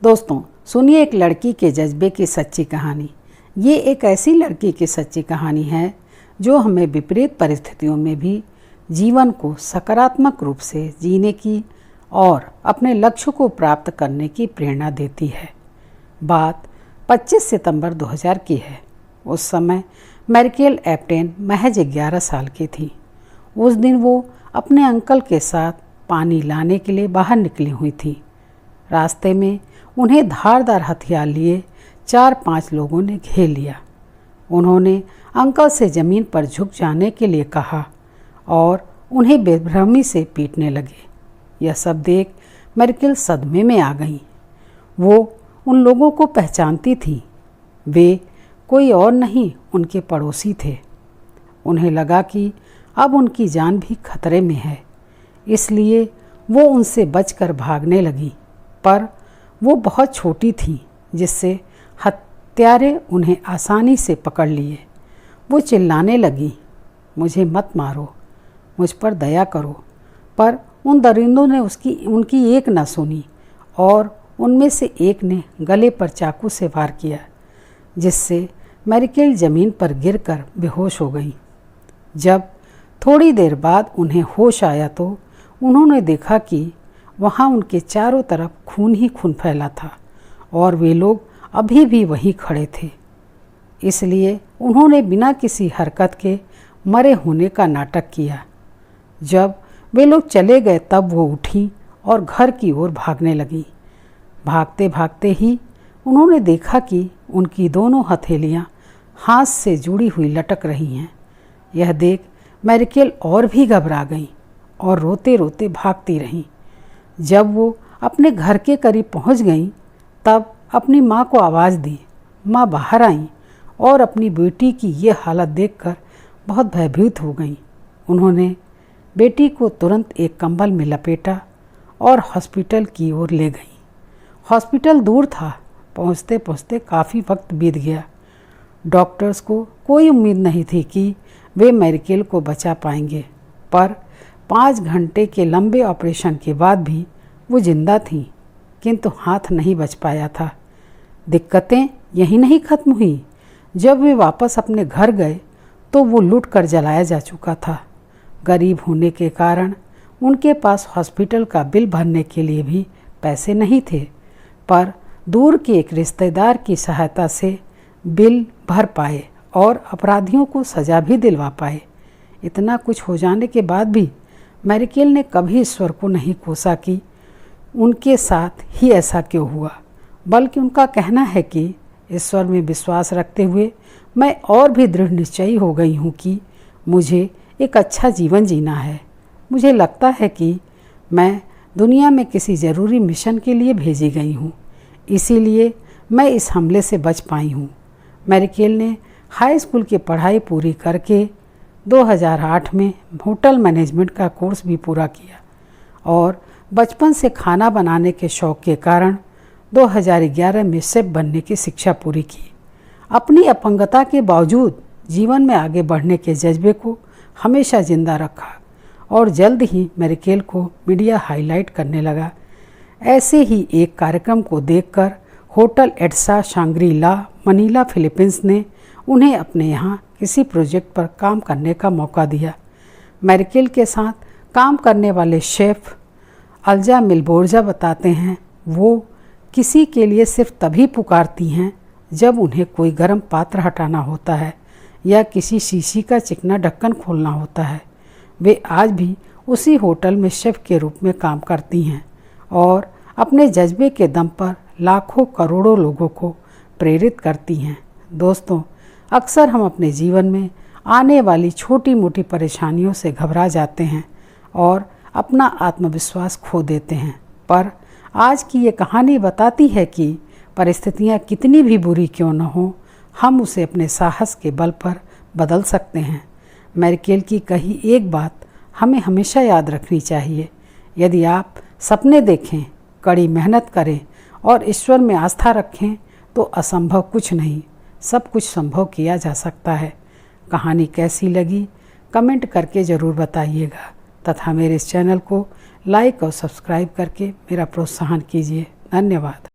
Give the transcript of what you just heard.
दोस्तों, सुनिए एक लड़की के जज्बे की सच्ची कहानी। ये एक ऐसी लड़की की सच्ची कहानी है जो हमें विपरीत परिस्थितियों में भी जीवन को सकारात्मक रूप से जीने की और अपने लक्ष्य को प्राप्त करने की प्रेरणा देती है। बात 25 सितंबर 2000 की है। उस समय मैरिकेल एप्टेन महज 11 साल की थी। उस दिन वो अपने अंकल के साथ पानी लाने के लिए बाहर निकली हुई थी। रास्ते में उन्हें धारदार हथियार लिए 4-5 लोगों ने घेर लिया। उन्होंने अंकल से ज़मीन पर झुक जाने के लिए कहा और उन्हें बेरहमी से पीटने लगे। यह सब देख मैरिकेल सदमे में आ गई। वो उन लोगों को पहचानती थी। वे कोई और नहीं, उनके पड़ोसी थे। उन्हें लगा कि अब उनकी जान भी खतरे में है, इसलिए वो उनसे बचकर भागने लगी। पर वो बहुत छोटी थी, जिससे हत्यारे उन्हें आसानी से पकड़ लिए। वो चिल्लाने लगी, मुझे मत मारो, मुझ पर दया करो। पर उन दरिंदों ने उनकी एक न सुनी और उनमें से एक ने गले पर चाकू से वार किया, जिससे मैरिकेल ज़मीन पर गिरकर बेहोश हो गई। जब थोड़ी देर बाद उन्हें होश आया तो उन्होंने देखा कि वहाँ उनके चारों तरफ खून ही खून फैला था और वे लोग अभी भी वहीं खड़े थे। इसलिए उन्होंने बिना किसी हरकत के मरे होने का नाटक किया। जब वे लोग चले गए तब वो उठी और घर की ओर भागने लगी। भागते भागते ही उन्होंने देखा कि उनकी दोनों हथेलियाँ हाथ से जुड़ी हुई लटक रही हैं। यह देख मैरिकेल और भी घबरा गई और रोते रोते भागती रहीं। जब वो अपने घर के करीब पहुंच गईं, तब अपनी माँ को आवाज़ दी। माँ बाहर आईं और अपनी बेटी की ये हालत देखकर बहुत भयभीत हो गईं। उन्होंने बेटी को तुरंत एक कंबल में लपेटा और हॉस्पिटल की ओर ले गईं। हॉस्पिटल दूर था। पहुँचते पहुँचते काफ़ी वक्त बीत गया। डॉक्टर्स को कोई उम्मीद नहीं थी कि वे मैरिकेल को बचा पाएंगे, पर 5 घंटे के लंबे ऑपरेशन के बाद भी वो जिंदा थी, किंतु हाथ नहीं बच पाया था। दिक्कतें यहीं नहीं खत्म हुई। जब वे वापस अपने घर गए तो वो लूट कर जलाया जा चुका था। गरीब होने के कारण उनके पास हॉस्पिटल का बिल भरने के लिए भी पैसे नहीं थे, पर दूर के एक रिश्तेदार की सहायता से बिल भर पाए और अपराधियों को सज़ा भी दिलवा पाए। इतना कुछ हो जाने के बाद भी मैरिकेल ने कभी ईश्वर को नहीं कोसा कि उनके साथ ही ऐसा क्यों हुआ, बल्कि उनका कहना है कि ईश्वर में विश्वास रखते हुए मैं और भी दृढ़ निश्चयी हो गई हूँ कि मुझे एक अच्छा जीवन जीना है। मुझे लगता है कि मैं दुनिया में किसी ज़रूरी मिशन के लिए भेजी गई हूँ, इसीलिए मैं इस हमले से बच पाई हूँ। मैरिकेल ने हाई स्कूल की पढ़ाई पूरी करके 2008 में होटल मैनेजमेंट का कोर्स भी पूरा किया और बचपन से खाना बनाने के शौक़ के कारण 2011 में शेफ़ बनने की शिक्षा पूरी की। अपनी अपंगता के बावजूद जीवन में आगे बढ़ने के जज्बे को हमेशा जिंदा रखा और जल्द ही मैरिकेल को मीडिया हाईलाइट करने लगा। ऐसे ही एक कार्यक्रम को देखकर होटल एड्सा शांग्री-ला, मनीला, फिलीपींस ने उन्हें अपने यहाँ किसी प्रोजेक्ट पर काम करने का मौका दिया। मैरिकेल के साथ काम करने वाले शेफ़ अल्जा मिलबोर्जा बताते हैं, वो किसी के लिए सिर्फ तभी पुकारती हैं जब उन्हें कोई गर्म पात्र हटाना होता है या किसी शीशी का चिकना ढक्कन खोलना होता है। वे आज भी उसी होटल में शेफ़ के रूप में काम करती हैं और अपने जज्बे के दम पर लाखों करोड़ों लोगों को प्रेरित करती हैं। दोस्तों, अक्सर हम अपने जीवन में आने वाली छोटी मोटी परेशानियों से घबरा जाते हैं और अपना आत्मविश्वास खो देते हैं, पर आज की ये कहानी बताती है कि परिस्थितियाँ कितनी भी बुरी क्यों न हो, हम उसे अपने साहस के बल पर बदल सकते हैं। मैरिकेल की कही एक बात हमें हमेशा याद रखनी चाहिए, यदि आप सपने देखें, कड़ी मेहनत करें और ईश्वर में आस्था रखें तो असंभव कुछ नहीं, सब कुछ संभव किया जा सकता है। कहानी कैसी लगी कमेंट करके ज़रूर बताइएगा तथा मेरे इस चैनल को लाइक और सब्सक्राइब करके मेरा प्रोत्साहन कीजिए। धन्यवाद।